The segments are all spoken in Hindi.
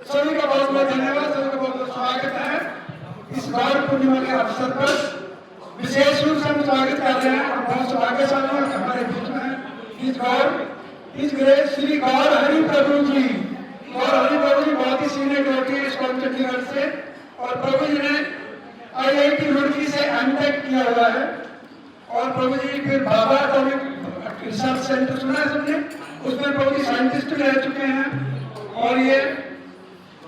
सभी का बहुत बहुत धन्यवाद, सभी का बहुत बहुत स्वागत है। इस गौर पूर्णिमा के अवसर पर विशेष रूप से हम स्वागत कर रहे हैं। बहुत सौभाग्यशाली हैं हमारे बीच में इस ग्रेट श्री गौर हरि प्रभु जी। गौर हरि प्रभु जी बहुत ही सीनियर डिवोटी है इस्कॉन चंडीगढ़ से, और प्रभु जी ने IIT रुड़की से M.Tech किया हुआ है। और प्रभु जी फिर बाबा एटॉमिक रिसर्च सेंटर सुना है सबने, उसमें प्रभु जी साइंटिस्ट रह चुके हैं। और ये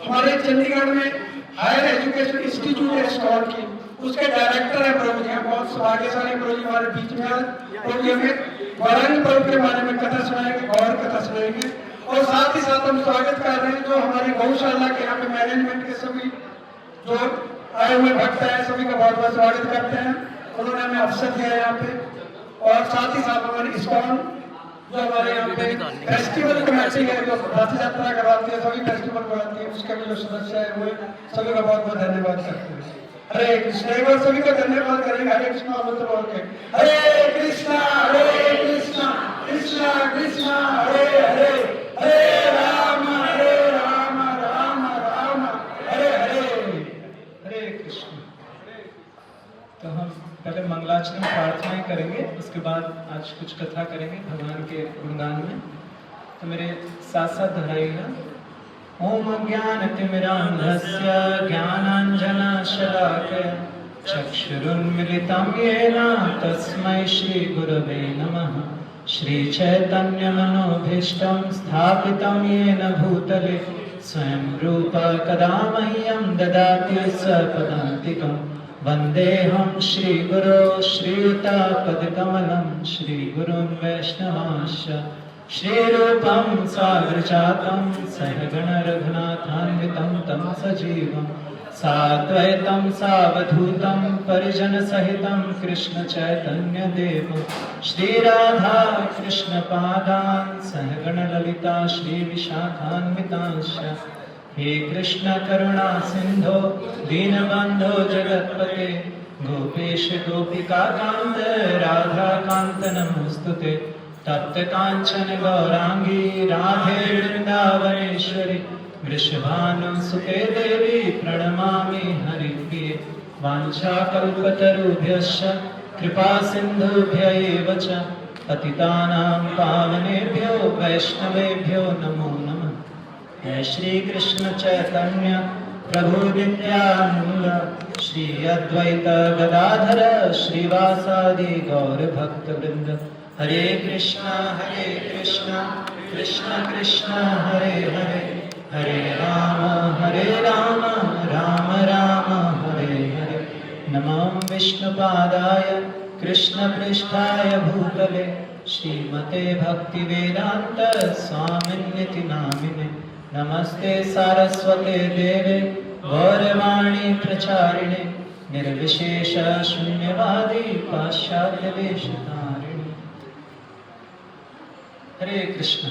हमारे चंडीगढ़ में हायर एजुकेशन इंस्टीट्यूट है इस्कॉन की, उसके डायरेक्टर है प्रभु जी। हम बहुत सौभाग्यशाली प्रभु जी हमारे बीच में आज प्रभु जी हमें वरंग प्रभु के बारे में कथा सुनाएंगे, गौर कथा सुनाएंगे। और साथ ही साथ हम स्वागत कर रहे हैं जो हमारी गौशाला के यहाँ पे मैनेजमेंट के सभी जो आए हुए भक्त हैं, सभी का बहुत बहुत स्वागत करते हैं। उन्होंने हमें अवसर दिया है यहाँ पे। और साथ ही साथ हमारे इस्कॉन जो हमारे यहाँ पे फेस्टिवल कमेटी है जो रथ यात्रा करवाती है, सभी फेस्टिवल करवाती है, उसके भी जो सदस्य है हुए सभी का बहुत बहुत धन्यवाद करते हैं। हरे कृष्ण, एक बार सभी को धन्यवाद करेंगे। हरे कृष्ण मंत्र बोल के हरे कृष्णा कृष्ण कृष्ण हरे हरे, हरे राम राम राम हरे हरे। हरे कृष्ण। तो हम पहले मंगलाचरण प्रार्थनाएं करेंगे, उसके बाद आज कुछ कथा करेंगे भगवान के गुणगान में। तो मेरे साथ साथ दोहराइएगा। ओम अज्ञानतिमिरान्धस्य ज्ञानाञ्जनशलाकया चक्षुरुन्मिलितं येन तस्मै श्रीगुरवे नमः। श्रीचैतन्यमनोभीष्टं स्थापितं येन भूतले स्वयं रूप कदा मह्यं ददाति स्वपदान्तिकम्। वन्देऽहं श्रीगुरो श्रीयुतापदकमलं श्रीगुरुन् वैष्णवांश्च श्रीरूपं साग्रजातं सहगण रघुनाथान्वितं तं सजीवं साद्वैतं सावधूतं परिजनसहितं कृष्ण चैतन्यदेवं श्रीराधा कृष्णपादान् सहगण ललिता श्रीविशाखान्वितांश्च। हे कृष्ण करुणा सिंधो दीनबंधो जगत्पते गोपेश गोपिका कांत राधा कांत नमोस्तुते। तप्त कांचन गौरांगी राधे वृंदावनेश्वरी वृषभानुसुते देवी प्रणमामि हरिप्रिये। वाञ्छाकल्पतरुभ्यश्च कृपा सिन्धुभ्य एव च पतितानां पावनेभ्यो वैष्णवेभ्यो नमो नमः। जय श्री कृष्ण चैतन्य प्रभु नित्यानंद श्री अद्वैत गदाधर श्रीवासादि गौर भक्त वृंद। हरे कृष्णा कृष्ण कृष्ण हरे हरे, हरे राम राम राम हरे हरे। नमो विष्णुपादाय कृष्ण पृष्ठाय भूतले श्रीमते भक्ति वेदांत स्वामिन्निति नामिने। नमस्ते सारस्वते देवे गौरवाणी प्रचारिणे निर्विशेष शून्यवादी पाश्चात्य वेशधारिणे। हरे कृष्ण।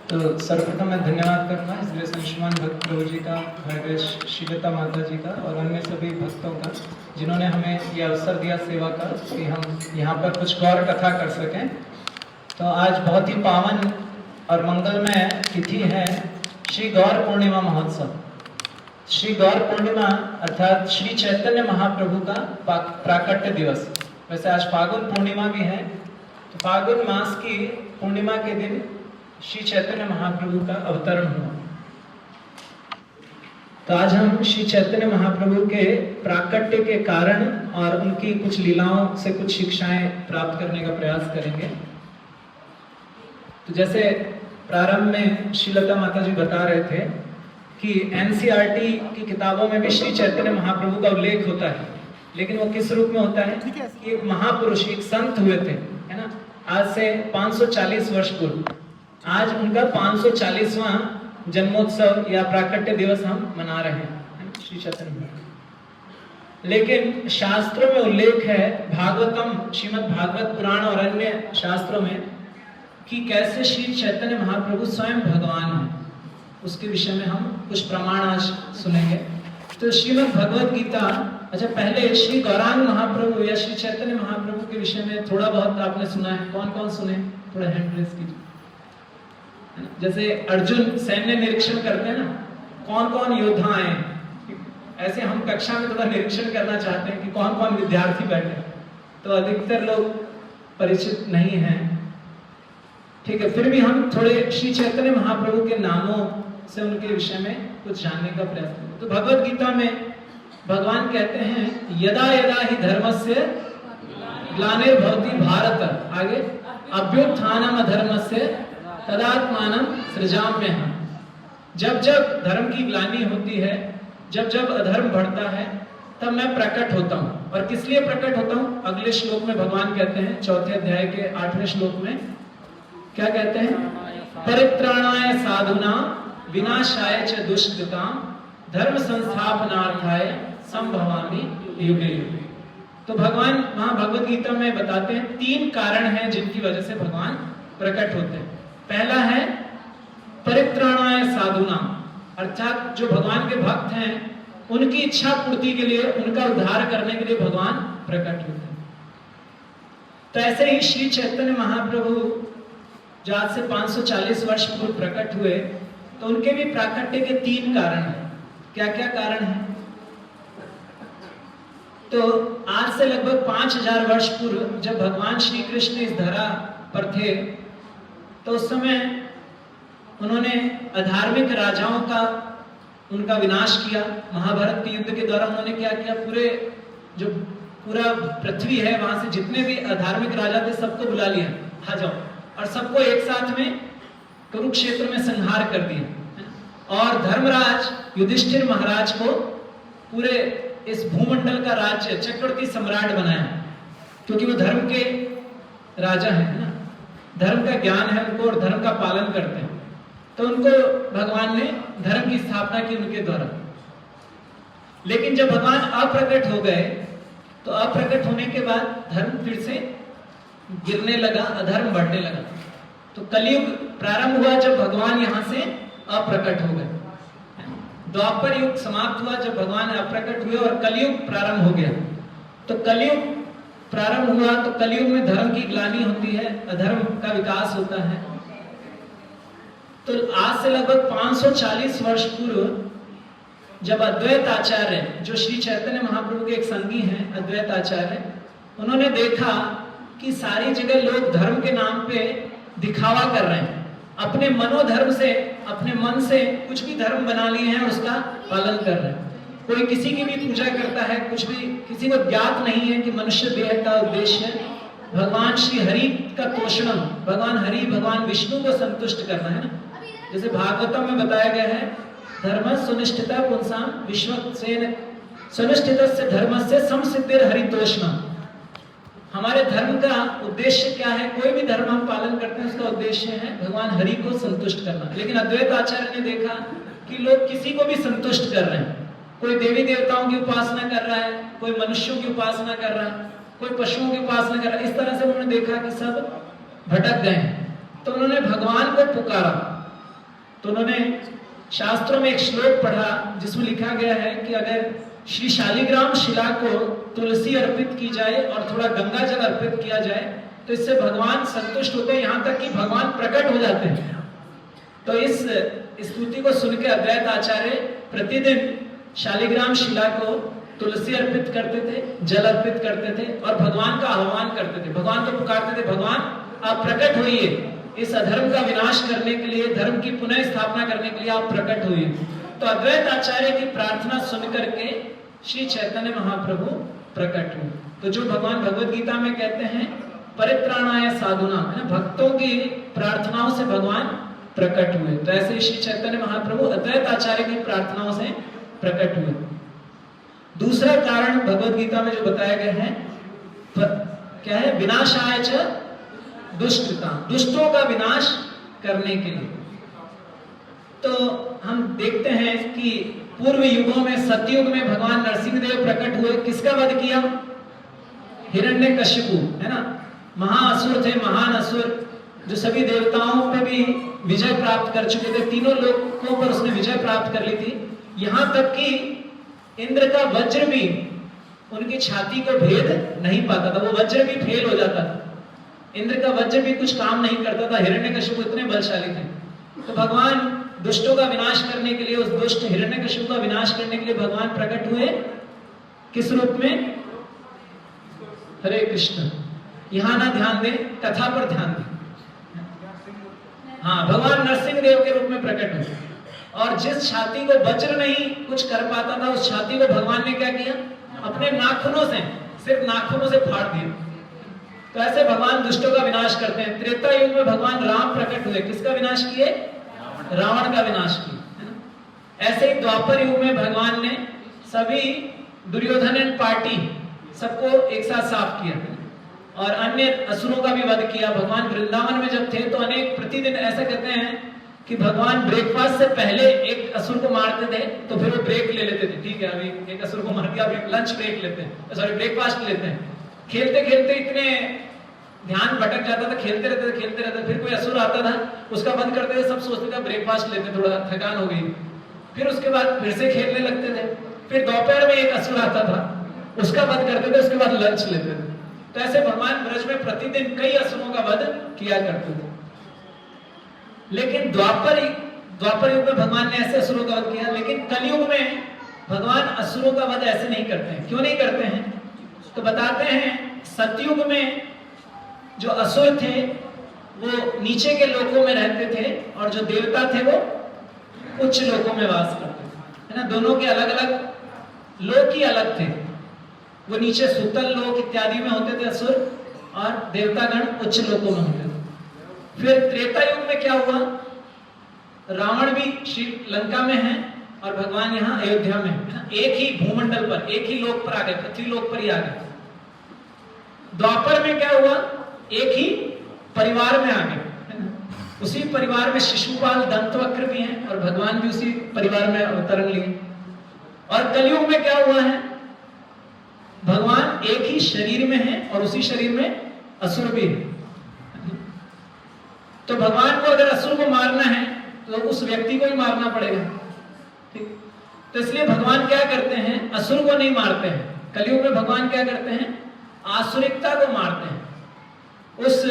तो सर्वप्रथम मैं धन्यवाद करूंगा इसलिए संशुमान भक्त प्रभु जी का, भगवत श्रीलता माता जी का और अन्य सभी भक्तों का जिन्होंने हमें ये अवसर दिया सेवा का कि हम यहाँ पर कुछ गौर कथा कर सकें। तो आज बहुत ही पावन और मंगलमय तिथि है श्री गौर पूर्णिमा महोत्सव। श्री गौर पूर्णिमा अर्थात श्री चैतन्य महाप्रभु का प्राकट्य दिवस। वैसे आज फागुन पूर्णिमा भी है, तो फागुन मास की पूर्णिमा के दिन श्री चैतन्य महाप्रभु का अवतरण हुआ। तो आज हम श्री चैतन्य महाप्रभु के प्राकट्य के कारण और उनकी कुछ लीलाओं से कुछ शिक्षाएं प्राप्त करने का प्रयास करेंगे। तो जैसे प्रारंभ में श्रीलता माता जी बता रहे थे कि NCERT की किताबों में भी श्री चैतन्य महाप्रभु का उल्लेख होता है, लेकिन वो किस रूप में होता है कि एक महापुरुष, एक संत हुए थे, है ना, आज से 540 वर्ष पूर्व। आज उनका 540वां जन्मोत्सव या प्राकट्य दिवस हम मना रहे हैं श्री चैतन्य महाप्रभु। लेकिन शास्त्रों में उल्लेख है, भागवतम, श्रीमद् भागवत पुराण और अन्य शास्त्रों में, कि कैसे श्री चैतन्य महाप्रभु स्वयं भगवान हैं। उसके विषय में हम कुछ प्रमाण आज सुनेंगे। तो श्रीमद् भगवत गीता, अच्छा पहले श्री गौरांग महाप्रभु या श्री चैतन्य महाप्रभु के विषय में थोड़ा बहुत आपने सुना है। कौन कौन सुने? थोड़ा हैंड रेज कीजिए। जैसे अर्जुन सैन्य निरीक्षण करते हैं ना, कौन कौन योद्धा आए, ऐसे हम कक्षा में थोड़ा निरीक्षण करना चाहते हैं कि कौन कौन विद्यार्थी बैठे, तो अधिकतर लोग परिचित नहीं हैं। ठीक है, फिर भी हम थोड़े श्री चैतन्य महाप्रभु के नामों से उनके विषय में कुछ जानने का प्रयास करें। तो भगवत गीता में भगवान कहते हैं यदा यदा ही धर्मस्य ग्लानिर्भवति भारत, आगे अभ्युत्थानम अधर्मस्य तदात्मानं सृजाम्यहम्। जब जब धर्म की ग्लानि होती है, जब जब अधर्म बढ़ता है, तब मैं प्रकट होता हूं। और किस लिए प्रकट होता हूं? अगले श्लोक में भगवान कहते हैं, 4थे अध्याय के 8वें श्लोक में क्या कहते हैं? परित्राणाय साधुना विनाशाय च दुष्कृताम धर्म संस्थापनार्थाय संभवामि युगे युगे। तो भगवान वहां भगवत गीता में बताते हैं 3 कारण हैं जिनकी वजह से भगवान प्रकट होते हैं। पहला है परित्राणाय साधुना, अर्थात जो भगवान के भक्त हैं उनकी इच्छा पूर्ति के लिए, उनका उद्धार करने के लिए भगवान प्रकट होते हैं। तो ऐसे ही श्री चैतन्य महाप्रभु जो आज से 540 वर्ष पूर्व प्रकट हुए, तो उनके भी प्राकट्य के 3 कारण हैं। क्या क्या कारण हैं? तो आज से लगभग 5000 वर्ष पूर्व जब भगवान श्री कृष्ण इस धरा पर थे, तो उस समय उन्होंने अधार्मिक राजाओं का उनका विनाश किया। महाभारत के युद्ध के द्वारा उन्होंने क्या किया? पूरा पृथ्वी है, वहां से जितने भी अधार्मिक राजा थे सबको बुला लिया, आ जाओ, और सबको एक साथ में कुरुक्षेत्र में संहार कर दिया। और धर्मराज युधिष्ठिर महाराज को पूरे इस भूमंडल का राज्य चक्रवर्ती सम्राट बनाया, क्योंकि वो धर्म के राजा हैं ना, धर्म का ज्ञान है उनको और धर्म का पालन करते हैं। तो उनको भगवान ने धर्म की स्थापना की उनके द्वारा। लेकिन जब भगवान अप्रकट हो गए, तो अप्रकट होने के बाद धर्म फिर से गिरने लगा, अधर्म बढ़ने लगा। तो कलयुग प्रारंभ हुआ जब भगवान यहां से अप्रकट हो गए। द्वापर युग समाप्त हुआ जब भगवान अप्रकट हुए और कलयुग प्रारंभ हो गया। तो कलयुग प्रारंभ हुआ तो कलयुग में धर्म की ग्लानि होती है, अधर्म का विकास होता है। तो आज से लगभग 540 वर्ष पूर्व जब अद्वैत आचार्य, जो श्री चैतन्य महाप्रभु के एक संगी हैं अद्वैत आचार्य, उन्होंने देखा कि सारी जगह लोग धर्म के नाम पे दिखावा कर रहे हैं, अपने मनोधर्म से, अपने मन से कुछ भी धर्म बना लिए हैं, उसका पालन कर रहे हैं। कोई किसी की भी पूजा करता है, कुछ भी, किसी को ज्ञात नहीं है कि मनुष्य देह का उद्देश्य भगवान श्री हरि का तोषणम, भगवान हरि, भगवान विष्णु को संतुष्ट करना है ना। जैसे भागवतम में बताया गया है, धर्म सुनिष्ठिता पुंसाम विश्वसेन सुनिष्ठितस्य धर्मस्य समसिद्धिर हरितोषणम। हमारे धर्म का उद्देश्य क्या है? कोई भी धर्म हम पालन करते हैं उसका उद्देश्य है भगवान हरि को संतुष्ट करना। लेकिन अद्वैत आचार्य ने देखा कि लोग किसी को भी संतुष्ट कर रहे हैं, कोई देवी देवताओं की उपासना कर रहा है, कोई मनुष्यों की उपासना कर रहा है, कोई पशुओं की उपासना कर रहा है। इस तरह से उन्होंने देखा कि सब भटक गए हैं। तो उन्होंने भगवान को पुकारा। तो उन्होंने शास्त्रों में एक श्लोक पढ़ा जिसमें लिखा गया है कि अगर श्री शालिग्राम शिला को तुलसी अर्पित की जाए और थोड़ा गंगा जल अर्पित किया जाए तो इससे भगवान संतुष्ट होते हैं, यहाँ तक कि भगवान प्रकट हो जाते हैं। तो इस स्तुति को सुन के अद्वैत आचार्य प्रतिदिन शालिग्राम शिला को तुलसी अर्पित करते थे, जल अर्पित करते थे और भगवान का आह्वान करते थे, भगवान को पुकारते थे, भगवान आप प्रकट होइए, इस अधर्म का विनाश करने के लिए, धर्म की पुनः स्थापना करने के लिए आप प्रकट हुए। तो अद्वैत आचार्य की प्रार्थना सुन करके श्री चैतन्य महाप्रभु प्रकट हुए। तो जो भगवान भगवत गीता में कहते हैं परित्राणाय साधुना, भक्तों की प्रार्थनाओं से भगवान प्रकट हुए। तो ऐसे श्री चैतन्य महाप्रभु अद्वैत आचार्य की प्रार्थनाओं से प्रकट हुए। दूसरा कारण भगवत गीता में जो बताया गया है क्या है? विनाशाय च दुष्टता, दुष्टों का विनाश करने के लिए। तो हम देखते हैं कि पूर्व युगों में, सतयुग में भगवान नरसिंहदेव प्रकट हुए। किसका वध किया? हिरण्यकशिपु, है ना, महाअसुर थे, महान असुर, जो सभी देवताओं पे भी विजय प्राप्त कर चुके थे, तीनों लोगों पर उसने विजय प्राप्त कर ली थी। यहां तक कि इंद्र का वज्र भी उनकी छाती को भेद नहीं पाता था, वो वज्र भी फेल हो जाता था। इंद्र का वज्र भी कुछ काम नहीं करता था, हिरण्यकशिपु इतने बलशाली थे। तो भगवान दुष्टों का विनाश करने के लिए, उस दुष्ट हिरण्यकशिपु का विनाश करने के लिए भगवान प्रकट हुए किस रूप में? हरे कृष्ण। यहां ना ध्यान दें, कथा पर ध्यान दें। हाँ, भगवान नरसिंह देव के रूप में प्रकट हुए, और जिस छाती को वज्र नहीं कुछ कर पाता था, उस छाती को भगवान ने क्या किया? अपने नाखूनों से, सिर्फ नाखूनों से फाड़ दिया। तो ऐसे भगवान दुष्टों का विनाश करते हैं। त्रेता युग में भगवान राम प्रकट हुए, किसका विनाश किए? रावण का विनाश किया। ऐसे ही द्वापर युग में भगवान ने सभी दुर्योधन एंड पार्टी सबको एक साथ साफ किया और अन्य असुरों का भी वध किया। भगवान वृंदावन में जब थे तो अनेक प्रतिदिन ऐसा कहते हैं कि भगवान ब्रेकफास्ट से पहले एक असुर को मारते थे, तो फिर वो ब्रेक ले लेते थे। ठीक है, अभी एक असुर को मार दिया, अभी लंच ब्रेक लेते हैं, सॉरी ब्रेकफास्ट लेते हैं। खेलते खेलते इतने ध्यान भटक जाता था, खेलते रहते, फिर कोई असुर आता था, उसका बंद करते थे, सब सोचते थे ब्रेकफास्ट लेते, थोड़ा थकान हो गई, फिर उसके बाद फिर से खेलने लगते थे। फिर दोपहर में एक असुर आता था, उसका वध करते थे, उसके बाद लंच लेते थे। तो ऐसे भगवान ब्रज में प्रतिदिन कई असुरों का वध किया करते थे। लेकिन द्वापर युग में भगवान ने ऐसे असुरों का वध किया, लेकिन कलयुग में भगवान असुरों का वध ऐसे नहीं करते हैं। क्यों नहीं करते हैं? तो बताते हैं, सतयुग में जो असुर थे वो नीचे के लोकों में रहते थे, और जो देवता थे वो उच्च लोकों में वास करते थे, है ना। दोनों के अलग अलग लोक ही अलग थे। वो नीचे सुतल लोक इत्यादि में होते थे असुर, और देवतागण उच्च लोकों में होते थे। फिर त्रेता युग में क्या हुआ? रावण भी श्रीलंका में है और भगवान यहाँ अयोध्या में है, एक ही भूमंडल पर, एक ही लोक पर आ गए, पृथ्वी लोक पर ही आ गए। द्वापर में क्या हुआ? एक ही परिवार में आ गए, उसी परिवार में शिशुपाल दंतवक्र भी हैं और भगवान भी उसी परिवार में अवतरण लिए। और कलयुग में क्या हुआ है? भगवान एक ही शरीर में है और उसी शरीर में असुर भी है। तो भगवान को अगर असुर को मारना है तो उस व्यक्ति को ही मारना पड़ेगा, ठीक। तो इसलिए भगवान क्या करते हैं? असुर को नहीं मारते हैं। कलयुग में भगवान क्या करते हैं? आसुरिकता को मारते हैं। उस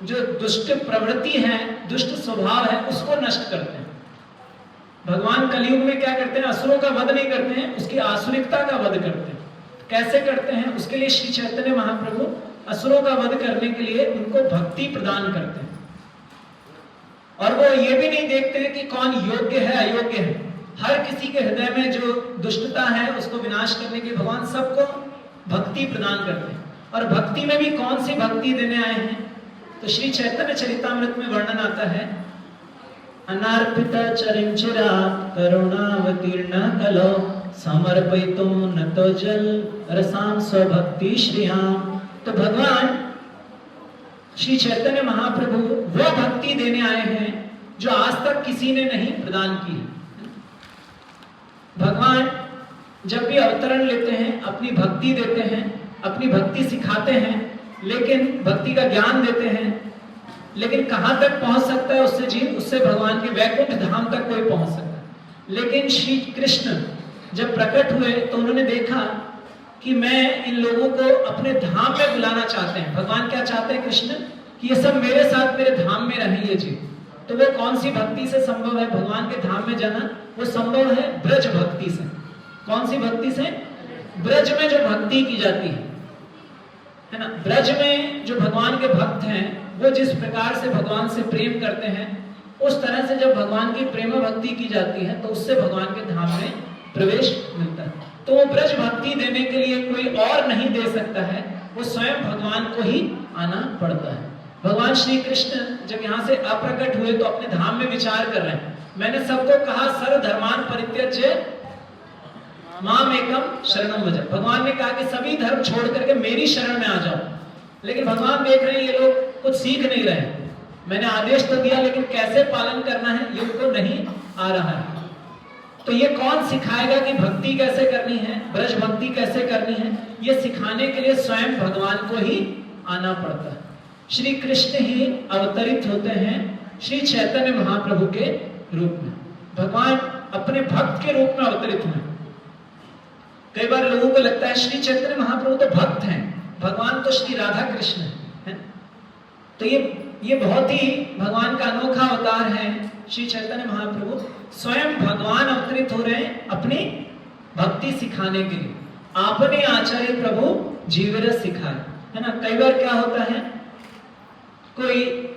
जो दुष्ट प्रवृत्ति है, दुष्ट स्वभाव है, उसको नष्ट करते हैं। भगवान कलयुग में क्या करते हैं? असुरों का वध नहीं करते हैं, उसकी आसुरिकता का वध करते हैं। कैसे करते हैं? उसके लिए श्री चैतन्य महाप्रभु असुरों का वध करने के लिए उनको भक्ति प्रदान करते हैं। और वो ये भी नहीं देखते हैं कि कौन योग्य है अयोग्य है। हर किसी के हृदय में जो दुष्टता है उसको विनाश करने के भगवान सबको भक्ति प्रदान करते हैं। और भक्ति में भी कौन सी भक्ति देने आए हैं? तो श्री चैतन्य चरितामृत में वर्णन आता है, अनार्पित चरिंचिरा करुणावतीर्ण कलो समर्पितुं नतो जल रसाम स्वभक्ति श्रीयाम। तो भगवान श्री चैतन्य महाप्रभु वो भक्ति देने आए हैं जो आज तक किसी ने नहीं प्रदान की। भगवान जब भी अवतरण लेते हैं, अपनी भक्ति देते हैं, अपनी भक्ति सिखाते हैं, लेकिन भक्ति का ज्ञान देते हैं, लेकिन कहां तक पहुंच सकता है उससे जीव? उससे भगवान के वैकुंठ धाम तक कोई पहुंच सकता है। लेकिन श्री कृष्ण जब प्रकट हुए तो उन्होंने देखा कि मैं इन लोगों को अपने धाम में बुलाना चाहते हैं। भगवान क्या चाहते हैं? कृष्ण कि ये सब मेरे साथ मेरे धाम में रहेंगे जी। तो वो कौन सी भक्ति से संभव है भगवान के धाम में जाना? वो संभव है ब्रज भक्ति से। कौन सी भक्ति से? ब्रज में जो भक्ति की जाती है ना। ब्रज में जो भगवान के भक्त हैं वो जिस प्रकार से भगवान से प्रेम करते हैं, उस तरह से जब भगवान की प्रेम भक्ति की जाती है तो उससे भगवान के धाम में प्रवेश मिलता है। तो वो ब्रज भक्ति देने के लिए कोई और नहीं दे सकता है, वो स्वयं भगवान को ही आना पड़ता है। भगवान श्री कृष्ण जब यहाँ से अप्रकट हुए तो अपने धाम में विचार कर रहे हैं। मैंने सबको कहा सर्व धर्मान परित्यज्य माम एकम शरणम व्रज। भगवान ने कहा कि सभी धर्म छोड़ करके मेरी शरण में आ जाओ। लेकिन भगवान देख रहे हैं ये लोग कुछ सीख नहीं रहे। मैंने आदेश तो दिया लेकिन कैसे पालन करना है ये उनको नहीं आ रहा है। तो ये कौन सिखाएगा कि भक्ति कैसे करनी है, ब्रज भक्ति कैसे करनी है? ये सिखाने के लिए स्वयं भगवान को ही आना पड़ता है। श्री कृष्ण ही अवतरित होते हैं श्री चैतन्य महाप्रभु के रूप में। भगवान अपने भक्त के रूप में अवतरित हुए। कई बार लोगों को लगता है श्री चैतन्य महाप्रभु तो भक्त हैं, भगवान तो श्री राधा कृष्ण है। तो ये ये बहुत ही भगवान का अनोखा अवतार है। श्री चैतन्य महाप्रभु स्वयं भगवान अवतरित हो रहे हैं अपनी भक्ति सिखाने के लिए। आपने आचार्य प्रभु जीवरस सिखाए, है ना। कई बार क्या होता है, कोई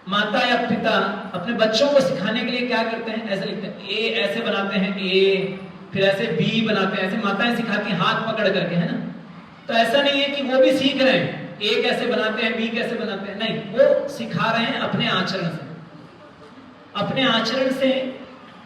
माता या पिता अपने बच्चों को सिखाने के लिए क्या करते हैं, ऐसे लिखते हैं, ए ऐसे बनाते हैं, ए फिर ऐसे बी बनाते हैं, ऐसे माताएं सिखाती हैं हाथ पकड़ करके, है ना। तो ऐसा नहीं है कि वो भी सीख रहे हैं, ए कैसे बनाते हैं, बी कैसे बनाते हैं, नहीं, वो सिखा रहे हैं अपने आचरण से। अपने आचरण से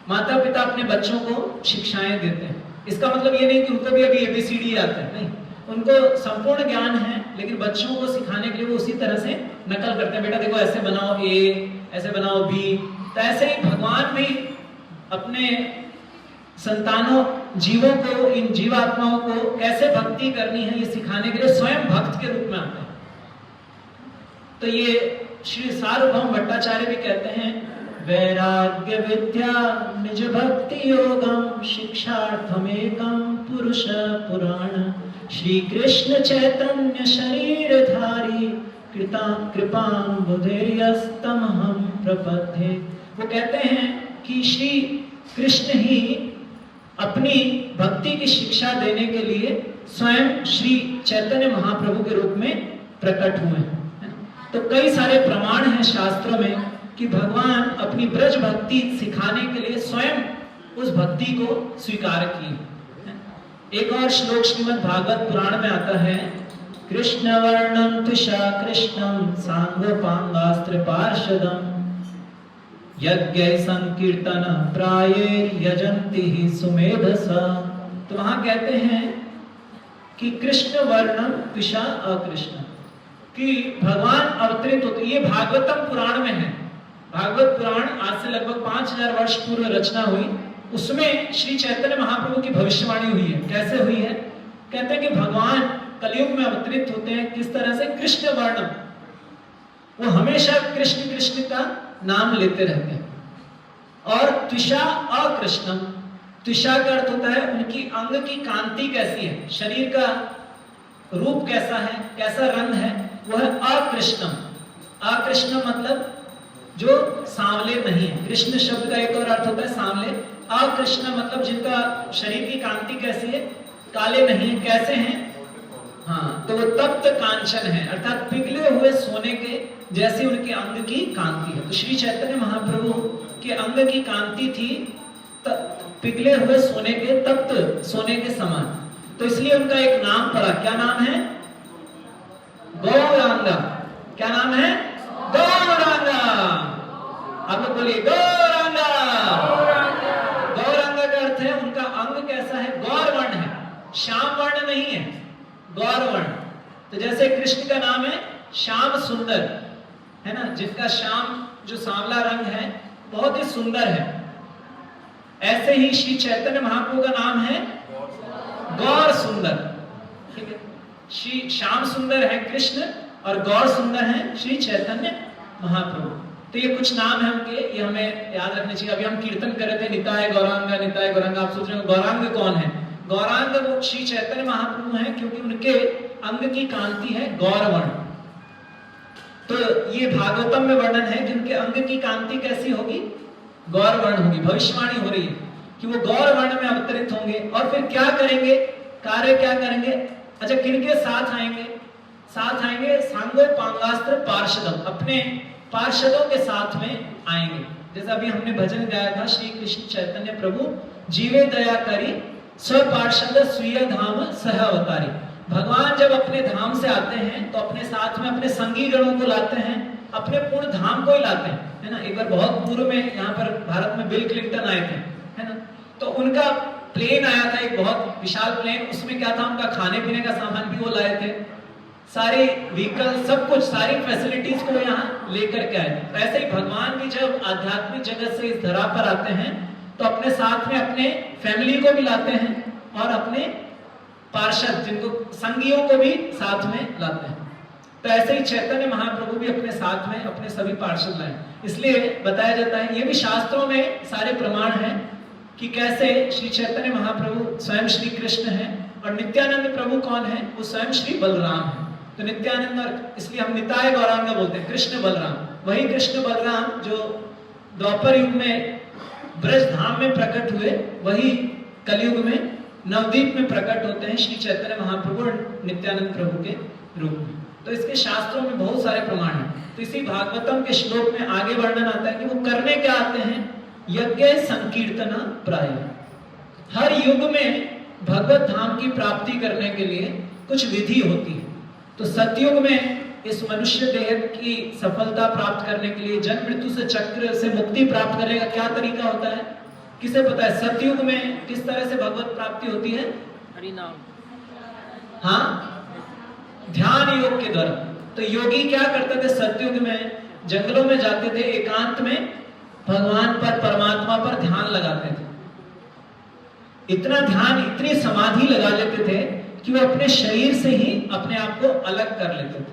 माता पिता अपने बच्चों को शिक्षाएं देते हैं। इसका मतलब ये नहीं कि उनको भी अभी एबीसीडी आता है, नहीं, उनको संपूर्ण ज्ञान है, लेकिन बच्चों को सिखाने के लिए वो उसी तरह से नकल करते हैं। बेटा देखो ऐसे बनाओ ए, ऐसे बनाओ बी। तो ऐसे ही भगवान भी अपने संतानों, जीवों को, इन जीवात्माओं को कैसे भक्ति करनी है ये सिखाने के लिए स्वयं भक्त के रूप में आते हैं। तो ये श्री सार्वभौम भट्टाचार्य भी कहते हैं, वैराग्य विद्या निज भक्ति योगम शिक्षार्थमेकं पुरुष पुराण श्री कृष्ण चैतन्य शरीरधारी कृपाम्बुधिर्यस्तमहं प्रपद्ये। वो कहते हैं कि श्री कृष्ण ही अपनी भक्ति की शिक्षा देने के लिए स्वयं श्री चैतन्य महाप्रभु के रूप में प्रकट हुए हैं। तो कई सारे प्रमाण हैं शास्त्रों में कि भगवान अपनी ब्रज भक्ति सिखाने के लिए स्वयं उस भक्ति को स्वीकार किए। एक और श्लोक श्रीमद् भागवत पुराण में आता है, कृष्ण वर्णम तुषा कृष्णम सांगोपांगास्त्र पार्षदम यज्ञ संकीर्तन प्रायेर यजंति ही सुमेधसा। तो वहां कहते हैं कि कृष्ण वर्णम तुषा अकृष्ण, कि भगवान अवतरित होते। ये भागवतम पुराण में है। भागवत पुराण आज से लगभग 5000 वर्ष पूर्व रचना हुई। उसमें श्री चैतन्य महाप्रभु की भविष्यवाणी हुई है। कैसे हुई है? कहते हैं कि भगवान कलयुग में अवतरित होते हैं किस तरह से, कृष्ण वर्ण, वो हमेशा कृष्ण कृष्ण का नाम लेते रहते हैं। और त्विषा अकृष्णम, त्विषा का अर्थ होता है उनकी अंग की कांति कैसी है, शरीर का रूप कैसा है, कैसा रंग है, वो है अकृष्णम। अकृष्णम मतलब जो सांवले नहीं है। कृष्ण शब्द का एक और अर्थ होता है सांवले। अकृष्ण मतलब जिनका शरीर की कांति कैसी है, काले नहीं है, कैसे हैं, हाँ, तो वो तप्त कांचन है, अर्थात पिघले हुए सोने के जैसी उनके अंग की कांति है। तो श्री चैतन्य महाप्रभु के अंग की कांति थी पिघले हुए सोने के, तप्त सोने के समान। तो इसलिए उनका एक नाम पड़ा। क्या नाम है? गौरांगा। क्या नाम है? गौरांगा। आप लोग बोलिए गौरांगा। गौरांगा का अर्थ है उनका अंग कैसा है, गौर वर्ण है, श्याम वर्ण नहीं है, गौर वर्ण। तो जैसे कृष्ण का नाम है श्याम सुंदर, है ना, जिनका श्याम जो सांवला रंग है बहुत ही सुंदर है, ऐसे ही श्री चैतन्य महाप्रभु का नाम है गौर सुंदर। ठीक है, श्री श्याम सुंदर है कृष्ण और गौर सुंदर है श्री चैतन्य महाप्रभु। तो ये कुछ नाम है उनके, ये हमें याद रखने चाहिए। अभी हम कीर्तन कर रहे थे निताय गौरांगा, निताय गौरांगा। आप सोच रहे हो गौरांग कौन है? गौरांग वो श्री चैतन्य महाप्रभु हैं, क्योंकि उनके अंग की कांति है गौर वर्ण। तो ये भागवतम में वर्णन है कि उनके अंग की कांति कैसी होगी, गौर वर्ण होगी। भविष्यवाणी हो रही है कि वो गौर वर्ण में अवतरित होंगे। और फिर क्या करेंगे, कार्य क्या करेंगे? अच्छा, किनके साथ आएंगे? साथ आएंगे सांगोपांगास्त्र पार्षदम, अपने पार्षदों के साथ में आएंगे। जैसे अभी हमने भजन गाया था, श्री कृष्ण चैतन्य प्रभु जीवे दया करी स्व पार्षद स्वीय धाम सह अवतारी। भगवान जब अपने धाम से आते हैं तो अपने साथ में अपने संगी गणों को लाते हैं, अपने पूर्ण धाम को ही लाते हैं, है ना। एक बार बहुत पूर्व में यहाँ पर भारत में बिल क्लिंटन आए थे, है ना, तो उनका प्लेन आया था, एक बहुत विशाल प्लेन। उसमें क्या था, उनका खाने पीने का सामान भी वो लाए थे, सारे व्हीकल, सब कुछ, सारी फैसिलिटीज को यहाँ लेकर के आए। तो ऐसे ही भगवान भी जब आध्यात्मिक जगत से इस धरा पर आते हैं तो अपने साथ में अपने फैमिली को भी लाते हैं और अपने पार्षद, जिनको संगियों को भी साथ में लाते हैं। तो ऐसे ही चैतन्य महाप्रभु भी अपने साथ में अपने सभी पार्षद लाए। इसलिए बताया जाता है, ये भी शास्त्रों में सारे प्रमाण हैं कि कैसे श्री चैतन्य महाप्रभु स्वयं श्री कृष्ण हैं और नित्यानंद प्रभु कौन है, वो स्वयं श्री बलराम है। तो नित्यानंद, और इसलिए हम निताय गौरांग बोलते हैं, कृष्ण बलराम। वही कृष्ण बलराम जो द्वापर युग में ब्रज धाम में प्रकट हुए, वही कलयुग में नवदीप में प्रकट होते हैं श्री चैतन्य महाप्रभु और नित्यानंद प्रभु के रूप में। तो इसके शास्त्रों में बहुत सारे प्रमाण हैं। तो इसी भागवतम के श्लोक में आगे वर्णन आता है कि वो करने क्या आते हैं, यज्ञ संकीर्तना प्राय। हर युग में भगवत धाम की प्राप्ति करने के लिए कुछ विधि होती है। तो सतयुग में इस मनुष्य देह की सफलता प्राप्त करने के लिए, जन्म मृत्यु से चक्र से मुक्ति प्राप्त करने का क्या तरीका होता है, किसे पता है? सतयुग में किस तरह से भगवत प्राप्ति होती है? हरिनाम। हाँ, ध्यान योग के द्वारा। तो योगी क्या करते थे सतयुग में? जंगलों में जाते थे, एकांत में भगवान पर, परमात्मा पर ध्यान लगाते थे। इतना ध्यान, इतनी समाधि लगा लेते थे कि वो अपने शरीर से ही अपने आप को अलग कर लेते थे,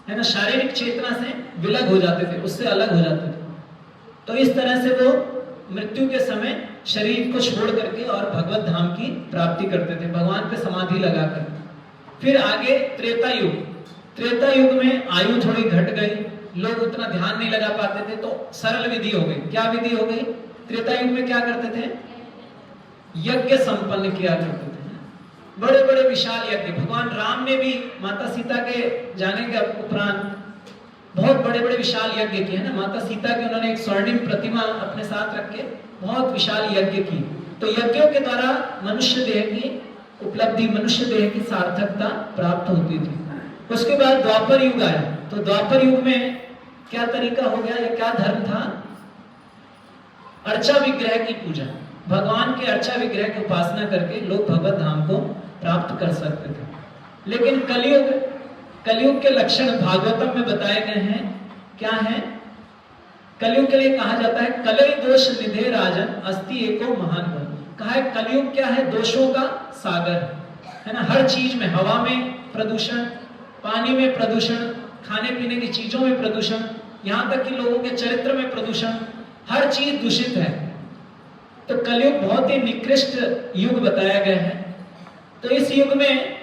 है ना। शारीरिक चेतना से विलग हो जाते थे, उससे अलग हो जाते थे। तो इस तरह से वो मृत्यु के समय शरीर को छोड़ करके और भगवत धाम की प्राप्ति करते थे, भगवान पे समाधि लगाकर। फिर आगे त्रेता युग। त्रेता युग में आयु थोड़ी घट गई, लोग उतना ध्यान नहीं लगा पाते थे, तो सरल विधि हो गई। क्या विधि हो गई? त्रेता युग में क्या करते थे? यज्ञ संपन्न किया करते थे, बड़े बड़े विशाल यज्ञ। भगवान राम ने भी माता सीता के जाने के उपरांत बहुत बड़े बड़े विशाल यज्ञ किए ना। माता सीता के उन्होंने एक स्वर्णिम प्रतिमा अपने साथ रख के बहुत विशाल यज्ञ की। तो यज्ञों के द्वारा मनुष्य देह की उपलब्धि, मनुष्य देह की सार्थकता प्राप्त होती थी। उसके बाद द्वापर युग आया। तो द्वापर युग में क्या तरीका हो गया या क्या धर्म था? अर्चा विग्रह की पूजा। भगवान के अर्चा विग्रह की उपासना करके लोग भगवत धाम को प्राप्त कर सकते थे। लेकिन कलयुग के लक्षण भागवतम में बताए गए हैं। क्या है? कलयुग के लिए कहा जाता है कलय दोष निधे राजन अस्ति एको महान गुण। कहा है कलयुग क्या है? दोषों का सागर है ना। हर चीज में, हवा में प्रदूषण, पानी में प्रदूषण, खाने पीने की चीजों में प्रदूषण, यहाँ तक कि लोगों के चरित्र में प्रदूषण, हर चीज दूषित है। तो कलयुग बहुत ही निकृष्ट युग बताया गया है। तो इस युग में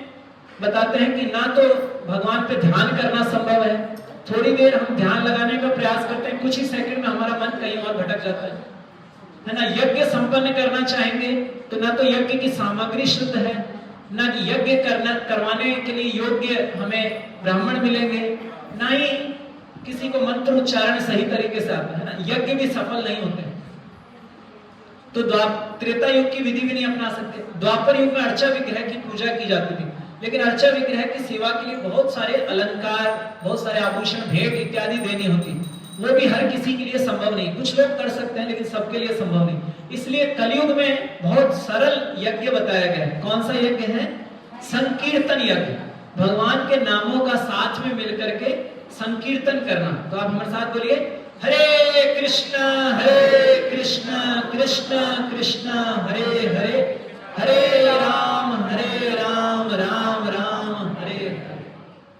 बताते हैं कि ना तो भगवान पे ध्यान करना संभव है। थोड़ी देर हम ध्यान लगाने का प्रयास करते हैं, कुछ ही सेकंड में हमारा मन कहीं और भटक जाता है ना। यज्ञ संपन्न करना चाहेंगे तो ना तो यज्ञ की सामग्री शुद्ध है, ना यज्ञ करवाने के लिए योग्य हमें ब्राह्मण मिलेंगे, ना ही किसी को मंत्र उच्चारण सही तरीके से आता है ना। यज्ञ भी सफल नहीं होते। तो त्रेता युग की विधि भी नहीं अपना सकते। द्वापर युग में अर्चा विग्रह की पूजा की जाती थी, लेकिन अर्चा विग्रह की सेवा के लिए बहुत सारे अलंकार, बहुत सारे आभूषण, भेंट इत्यादि देनी होती। वो भी हर किसी के लिए संभव नहीं। कुछ लोग कर सकते हैं लेकिन सबके लिए संभव नहीं। इसलिए कलयुग में बहुत सरल यज्ञ बताया गया है। कौन सा यज्ञ है? संकीर्तन यज्ञ। भगवान के नामों का साथ में मिलकर के संकीर्तन करना। तो आप हमारे साथ बोलिए, हरे कृष्ण कृष्ण कृष्ण हरे हरे, हरे राम राम राम हरे हरे।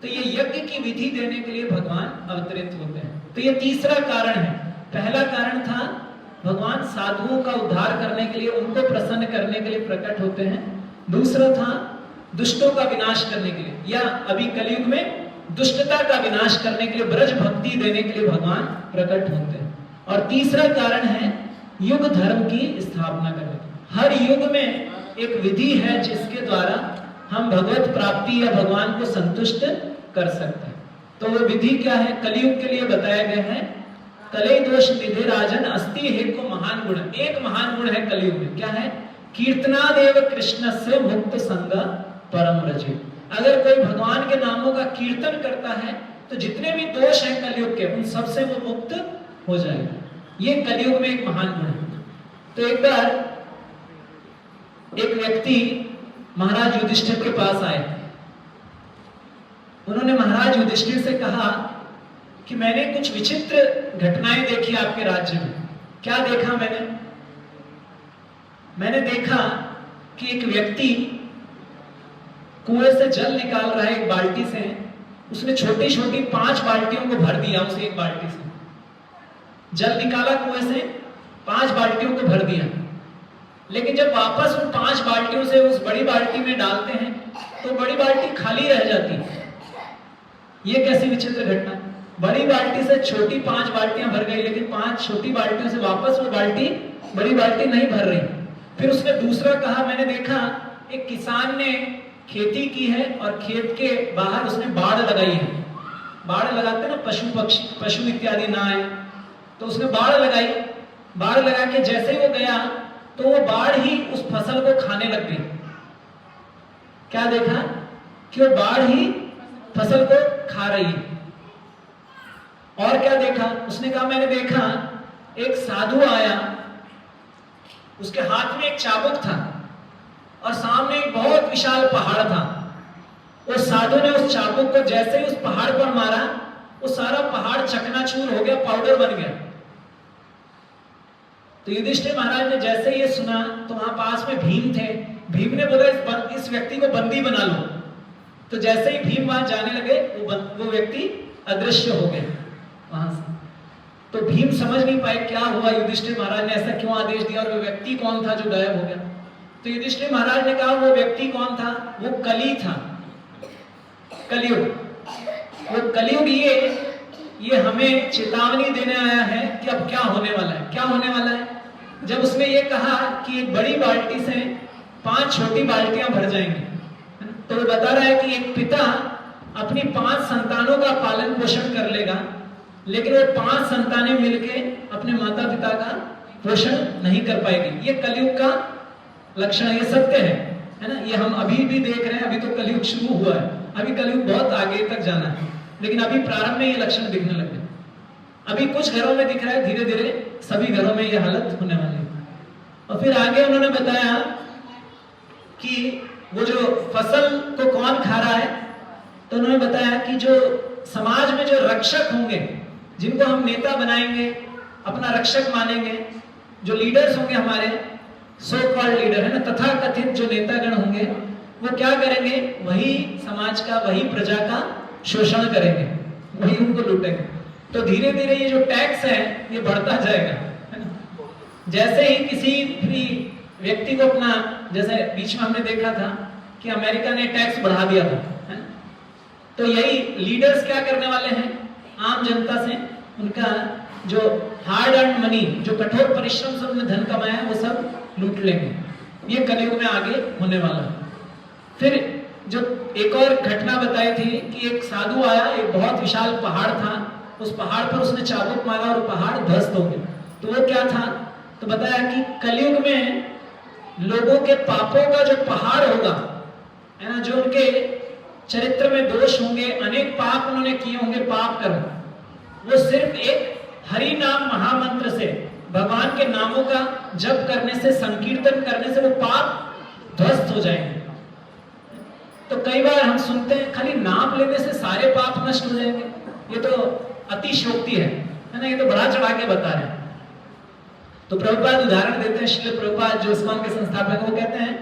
तो ये यज्ञ की विधि देने के लिए भगवान अवतरित होते हैं। तो ये तीसरा कारण है। पहला कारण था भगवान साधुओं का उद्धार करने के लिए, उनको प्रसन्न करने के लिए प्रकट होते हैं। दूसरा था दुष्टों का विनाश करने के लिए, या अभी कलयुग में दुष्टता का विनाश करने के लिए, ब्रज भक्ति देने के लिए भगवान प्रकट होते हैं। और तीसरा कारण है युग धर्म की स्थापना करने की। हर युग में एक विधि है जिसके द्वारा हम भगवत प्राप्ति या भगवान को संतुष्ट कर सकते हैं। तो वो विधि क्या है? कलयुग के लिए बताया गया है कलय दोष निधे राजन अस्ति एको महान गुण। एक महान गुण है कलयुग में। क्या है? कीर्तनादेव कृष्ण से मुक्त संग परम रजे। अगर कोई भगवान के नामों का कीर्तन करता है तो जितने भी दोष हैं कलयुग के, उन सबसे वो मुक्त हो जाएगा। ये कलयुग में एक महान गुण है। तो एक बार एक व्यक्ति महाराज युधिष्ठिर के पास आए। उन्होंने महाराज युधिष्ठिर से कहा कि मैंने कुछ विचित्र घटनाएं देखी आपके राज्य में। क्या देखा मैंने? मैंने देखा कि एक व्यक्ति कुएं से जल निकाल रहा है एक बाल्टी से। उसने छोटी छोटी 5 बाल्टियों को भर दिया। उसे एक बाल्टी से जल निकाला कुएं से, 5 बाल्टियों को भर दिया। लेकिन जब वापस उन 5 बाल्टियों से उस बड़ी बाल्टी में डालते हैं तो बड़ी बाल्टी खाली रह जाती है। ये कैसी विचित्र घटना! बड़ी बाल्टी से छोटी 5 बाल्टियां भर गई, लेकिन 5 छोटी बाल्टियों से वापस वो बाल्टी बड़ी बाल्टी नहीं भर रही। फिर उसने दूसरा कहा, मैंने देखा एक किसान ने खेती की है और खेत के बाहर उसने बाड़ लगाई है। बाड़ लगाते ना पशु पक्षी, पशु इत्यादि ना आए, तो उसने बाड़ लगाई। बाड़ लगा के जैसे ही वो गया तो वो बाढ़ ही उस फसल को खाने लग गई। क्या देखा कि वो बाढ़ ही फसल को खा रही है। और क्या देखा, उसने कहा मैंने देखा एक साधु आया, उसके हाथ में एक चाबुक था और सामने एक बहुत विशाल पहाड़ था। उस साधु ने उस चाबुक को जैसे ही उस पहाड़ पर मारा, वो सारा पहाड़ चकनाचूर हो गया, पाउडर बन गया। तो युधिष्ठिर महाराज ने जैसे ये सुना तो वहां पास में भीम थे। भीम ने बोला इस व्यक्ति को बंदी बना लो। तो जैसे ही भीम वहां जाने लगे वो व्यक्ति अदृश्य हो गए वहां से। तो भीम समझ नहीं पाए क्या हुआ, युधिष्ठिर महाराज ने ऐसा क्यों आदेश दिया और वो व्यक्ति कौन था जो गायब हो गया। तो युधिष्ठिर महाराज ने कहा वो व्यक्ति कौन था, वो कली था, कलयुग। वो कलयुग ये हमें चेतावनी देने आया है कि अब क्या होने वाला है। क्या होने वाला है, जब उसने ये कहा कि एक बड़ी बाल्टी से 5 छोटी बाल्टियां भर जाएंगी, तो वो बता रहा है कि एक पिता अपनी 5 संतानों का पालन पोषण कर लेगा, लेकिन वो 5 संतानें मिलके अपने माता पिता का पोषण नहीं कर पाएगी। ये कलयुग का लक्षण है, ये सत्य है ना। ये हम अभी भी देख रहे हैं, अभी तो कलयुग शुरू हुआ है, अभी कलयुग बहुत आगे तक जाना है, लेकिन अभी प्रारंभ में ये लक्षण दिखने लगे। अभी कुछ घरों में दिख रहा है, धीरे धीरे सभी घरों में ये हालत होने वाली है। और फिर आगे उन्होंने बताया कि वो जो फसल को कौन खा रहा है, तो उन्होंने बताया कि जो समाज में जो रक्षक होंगे, जिनको हम नेता बनाएंगे, अपना रक्षक मानेंगे, जो लीडर्स होंगे हमारे सो कॉल्ड लीडर है ना, तथाकथित जो नेतागण होंगे, वो क्या करेंगे, वही समाज का, वही प्रजा का शोषण करेंगे, वही उनको लूटेंगे। तो धीरे धीरे ये जो टैक्स है ये बढ़ता जाएगा, है ना। जैसे ही किसी भी व्यक्ति को अपना, जैसे बीच में हमने देखा था कि अमेरिका ने टैक्स बढ़ा दिया था, है ना? तो यही लीडर्स क्या करने वाले हैं, आम जनता से उनका जो हार्ड अर्न मनी, जो कठोर परिश्रम से उन्होंने धन कमाया, वो सब लूट लेंगे। ये कलयुग में आगे होने वाला है। फिर जो एक और घटना बताई थी कि एक साधु आया, एक बहुत विशाल पहाड़ था, उस पहाड़ पर उसने चाबुक मारा और पहाड़ ध्वस्त हो गया। तो वो क्या था, तो बताया कि कलयुग में लोगों के पापों का जो पहाड़ होगा, है ना, जो उनके चरित्र में दोष होंगे, अनेक पाप उन्होंने किए होंगे, पाप कर्म, वो सिर्फ एक हरि नाम महामंत्र से, भगवान के नामों का जप करने से, संकीर्तन करने से वो पाप ध्वस्त हो जाएंगे। तो कई बार हम सुनते हैं खाली नाम लेने से सारे पाप नष्ट हो जाएंगे, ये तो अतिशयोक्ति है ना, ये तो बड़ा चढ़ा के बता रहे हैं। तो प्रभुपाद उदाहरण देते हैं, श्रील प्रभुपाद जो इस्कॉन के संस्थापक हैं, वो कहते हैं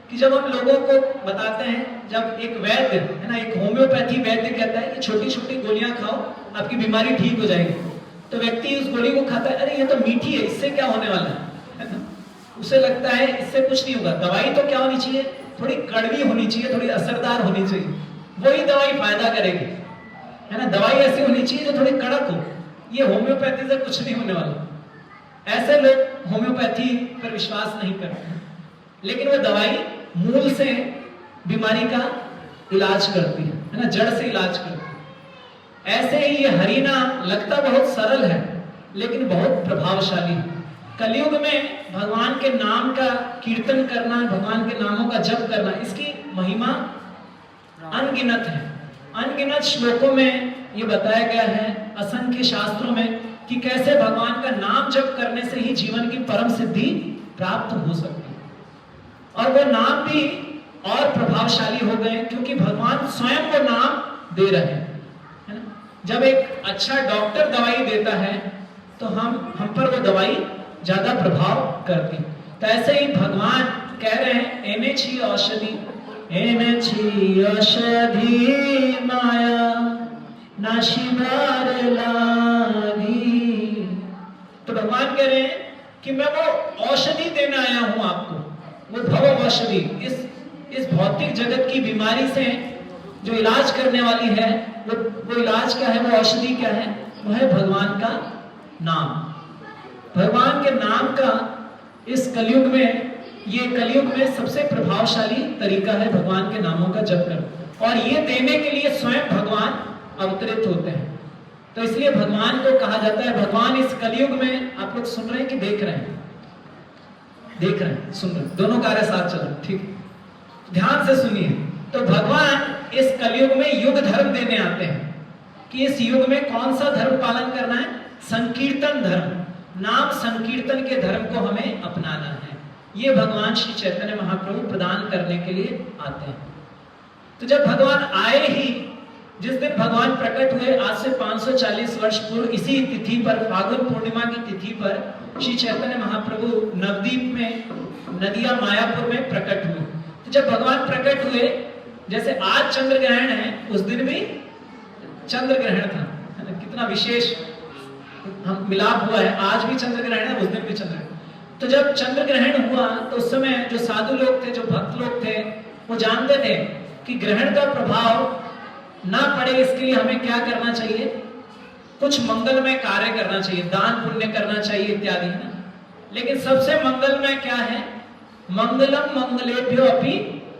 कि जब हम लोगों को बताते हैं, जब एक वैद्य है ना, एक होम्योपैथी वैद्य कहता है कि छोटी छोटी गोलियां खाओ आपकी बीमारी ठीक हो जाएगी, तो व्यक्ति उस गोली को खाता है, अरे ये तो मीठी है, इससे क्या होने वाला है ना? उसे लगता है इससे कुछ नहीं होगा। दवाई तो क्या होनी चाहिए, थोड़ी कड़वी होनी चाहिए, थोड़ी असरदार होनी चाहिए, वही दवाई फायदा करेगी, है ना। दवाई ऐसी होनी चाहिए जो थोड़ी कड़क हो। ये होम्योपैथी से कुछ नहीं होने वाला। ऐसे लोग होम्योपैथी पर विश्वास नहीं करते, लेकिन वो दवाई मूल से बीमारी का इलाज करती है ना, जड़ से इलाज करती है। ऐसे ही ये हरि नाम लगता बहुत सरल है, लेकिन बहुत प्रभावशाली है। कलयुग में भगवान के नाम का कीर्तन करना, भगवान के नामों का जप करना, इसकी महिमा अनगिनत है। अनगिनत श्लोकों में ये बताया गया है, असंख्य शास्त्रों में, कि कैसे भगवान का नाम जप करने से ही जीवन की परम सिद्धि प्राप्त हो सकती है। और वो नाम भी और प्रभावशाली हो गए क्योंकि भगवान स्वयं वो नाम दे रहे हैं, है ना। जब एक अच्छा डॉक्टर दवाई देता है तो हम पर वो दवाई ज्यादा प्रभाव करती। तो ऐसे ही भगवान कह रहे हैं, एने छी औषधि, एने छी औषधि माया नाशिबार लागी। तो भगवान कह रहे हैं कि मैं वो औषधि देने आया हूं आपको, वो भव औषधि, इस भौतिक जगत की बीमारी से जो इलाज करने वाली है, वो इलाज क्या है, वो औषधि क्या है, वो है भगवान का नाम। भगवान के नाम का इस कलयुग में, ये कलयुग में सबसे प्रभावशाली तरीका है भगवान के नामों का जप करना, और ये देने के लिए स्वयं भगवान अवतरित होते हैं। तो इसलिए भगवान को कहा जाता है, भगवान इस कलयुग में, आप लोग सुन रहे हैं कि देख रहे हैं? देख रहे हैं, सुन रहे हैं, दोनों कार्य साथ चल रहे हैं, ठीक, ध्यान से सुनिए। तो भगवान इस कलयुग में युग धर्म देने आते हैं कि इस युग में कौन सा धर्म पालन करना है, संकीर्तन धर्म, नाम संकीर्तन के धर्म को हमें अपनाना है। ये भगवान श्री चैतन्य महाप्रभु प्रदान करने के लिए आते हैं। तो जब भगवान आए ही, जिस दिन भगवान प्रकट हुए, आज से 540 वर्ष पूर्व इसी तिथि पर, फागुन पूर्णिमा की तिथि पर, श्री चैतन्य महाप्रभु नवदीप में, नदिया मायापुर में प्रकट हुए। तो जब भगवान प्रकट हुए, जैसे आज चंद्र ग्रहण है, उस दिन भी चंद्र ग्रहण था, है ना? कितना विशेष हम मिलाप हुआ है, आज भी चंद्र ग्रहण है, उस दिन भी चंद्र ग्रहण। तो जब चंद्र ग्रहण हुआ तो उस समय जो साधु लोग थे, जो भक्त लोग थे, वो जानते थे कि ग्रहण का प्रभाव ना पड़े, इसके लिए हमें क्या करना चाहिए, कुछ मंगलमय कार्य करना चाहिए, दान पुण्य करना चाहिए इत्यादि, है ना? लेकिन सबसे मंगलमय क्या है, मंगलम मंगलेभ्यो अपि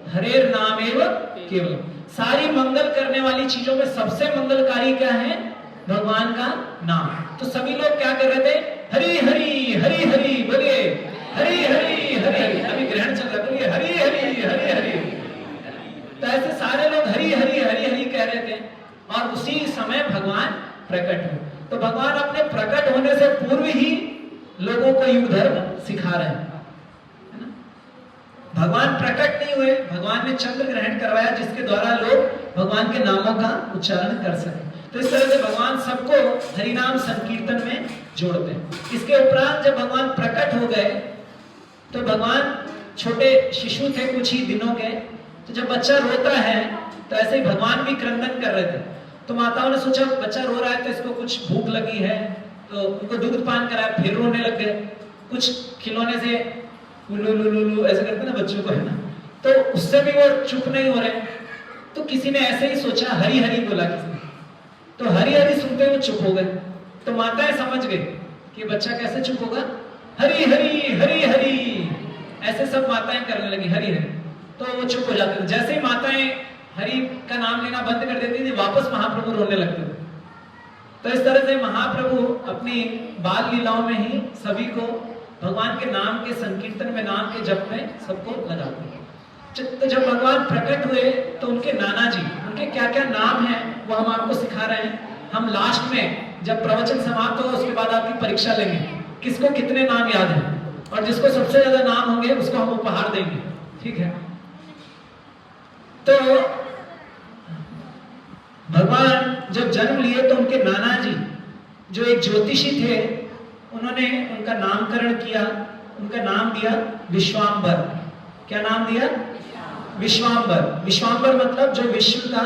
हरेर नामेव केवल। सारी मंगल करने वाली चीजों में सबसे मंगलकारी क्या है, भगवान का नाम। तो सभी लोग क्या कर रहे थे, हरि हरि हरि हरि बोलिए, हरि हरि हरि हरि, अभी ग्रहण चल रहा है, बोलिए हरि हरि हरि हरि। तो ऐसे सारे लोग हरि हरि हरि हरि कह रहे थे, और उसी समय भगवान प्रकट हुए। तो भगवान अपने प्रकट होने से पूर्व ही लोगों को युग धर्म सिखा रहे हैं, है ना? भगवान प्रकट नहीं हुए, भगवान ने चंद्र ग्रहण करवाया, जिसके द्वारा लोग भगवान के नामों का उच्चारण कर सके। तो इस तरह से भगवान सबको हरिनाम संकीर्तन में जोड़ते हैं। इसके उपरांत जब भगवान प्रकट हो गए, तो भगवान छोटे शिशु थे, कुछ ही दिनों के। तो जब बच्चा रोता है, तो ऐसे ही भगवान भी क्रंदन कर रहे थे। तो माताओं ने सोचा बच्चा रो रहा है तो इसको कुछ भूख लगी है, तो उनको दूध पान कराया, फिर रोने लग गए। कुछ खिलौने से उल्लू लुलू लुलू ऐसे करते ना बच्चों को, है ना? तो उससे भी वो चुप नहीं हो रहे। तो किसी ने ऐसे ही सोचा, हरि हरि बोला किसी ने, तो हरि हरि सुनते हुए चुप हो गए। तो माताएं समझ गई कि बच्चा कैसे चुप होगा, हरि हरि हरि हरि, ऐसे सब माताएं करने लगी हरि हरि, तो वो चुप हो जाते थे। जैसे ही माताएं हरि का नाम लेना बंद कर देती थी, वापस महाप्रभु रोने लगते थे। तो इस तरह से महाप्रभु अपनी बाल लीलाओं में ही सभी को भगवान के नाम के संकीर्तन में, नाम के जप में सबको लगाते हैं। तो जब भगवान प्रकट हुए तो उनके नाना जी, उनके क्या क्या नाम है वो हम आपको सिखा रहे हैं। हम लास्ट में जब प्रवचन समाप्त होगा उसके बाद आपकी pरीक्षा लेंगे, किसको कितने नाम याद है, और जिसको सबसे ज्यादा नाम होंगे उसको हम उपहार देंगे, ठीक है? तो भगवान जब जन्म लिए तो उनके नाना जी जो एक ज्योतिषी थे, उन्होंने उनका नामकरण किया, उनका नाम दिया विश्वाम्बर। क्या नाम दिया? विश्वाम्बर। विश्वाम्बर मतलब जो विश्व का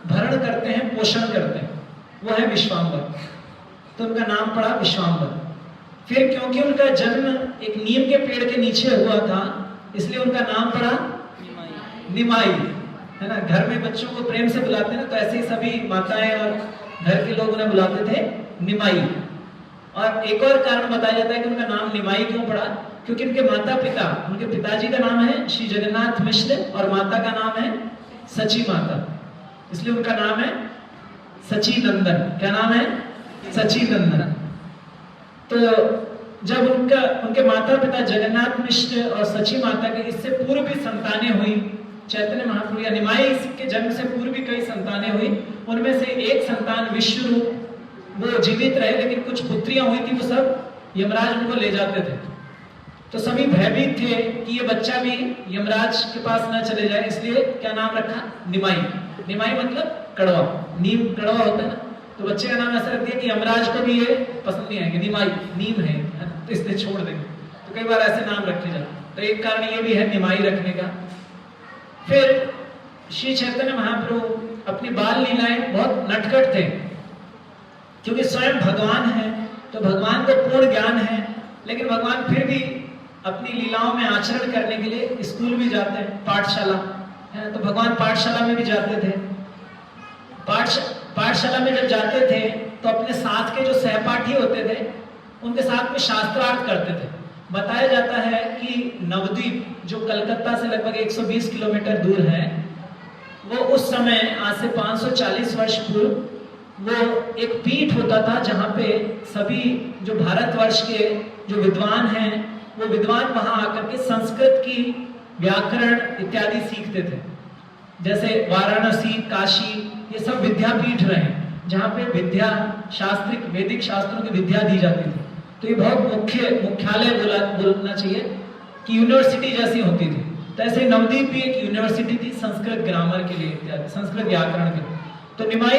भरण करते हैं, पोषण करते हैं, वो है विश्वाम्बर। तो उनका नाम पड़ा विश्वाम्बर। फिर क्योंकि उनका जन्म एक नीम के पेड़ के नीचे हुआ था, इसलिए उनका नाम पड़ा निमाई, है ना? घर में बच्चों को प्रेम से बुलाते हैं ना, तो ऐसे ही सभी माताएं और घर के लोग उन्हें बुलाते थे निमाई। और एक और कारण बताया जाता है कि उनका नाम निमाई क्यों पड़ा, क्योंकि उनके माता पिता, उनके पिताजी का नाम है श्री जगन्नाथ मिश्र और माता का नाम है सची माता, इसलिए उनका नाम है सची नंदन। क्या नाम है? सची नंदन। तो जब उनके माता पिता जगन्नाथ मिश्र और सची माता के, इससे पूर्व भी संतानें हुई, चैतन्य महाप्रभु या निमाई के जन्म से पूर्व भी कई संतानें हुई। उनमें से एक संतान विश्वरूप, वो जीवित रहे, लेकिन कुछ पुत्रियां हुई थी, वो सब यमराज उनको ले जाते थे। तो सभी भयभीत थे कि ये बच्चा भी यमराज के पास न चले जाए, इसलिए क्या नाम रखा? निमाई। निमाई मतलब कड़वा, नीम कड़वा होता है ना, तो बच्चे का नाम ऐसा रख दिया कि यमराज को भी ये पसंद नहीं आएंगे, निमाई नीम है तो इसलिए छोड़ देंगे। तो कई बार ऐसे नाम रखे जाते, तो एक कारण ये भी है निमाई रखने का। फिर श्री चैतन्य महाप्रभु अपनी बाल लीलाएं बहुत नटखट थे, क्योंकि स्वयं भगवान है, तो भगवान को पूर्ण ज्ञान है, लेकिन भगवान फिर भी अपनी लीलाओं में आचरण करने के लिए स्कूल भी जाते हैं, पाठशाला है, तो भगवान पाठशाला में भी जाते थे। पाठशाला में जब जाते थे तो अपने साथ के जो सहपाठी होते थे उनके साथ में शास्त्रार्थ करते थे। बताया जाता है कि नवद्वीप जो कलकत्ता से लगभग 120 किलोमीटर दूर है, वो उस समय आज से 540 वर्ष पूर्व वो एक पीठ होता था जहाँ पे सभी जो भारतवर्ष के जो विद्वान हैं वो विद्वान वहां आकर के संस्कृत की व्याकरण इत्यादि सीखते थे। जैसे वाराणसी, काशी, ये सब विद्यापीठ रहे जहाँ पे विद्या शास्त्रिक वैदिक शास्त्रों की विद्या दी जाती थी। तो ये बहुत मुख्यालय बोलना चाहिए कि यूनिवर्सिटी जैसी होती थी। तो ऐसे नवद्वीप भी एक यूनिवर्सिटी थी संस्कृत ग्रामर के लिए इत्यादि, संस्कृत व्याकरण के लिए। तो निमाई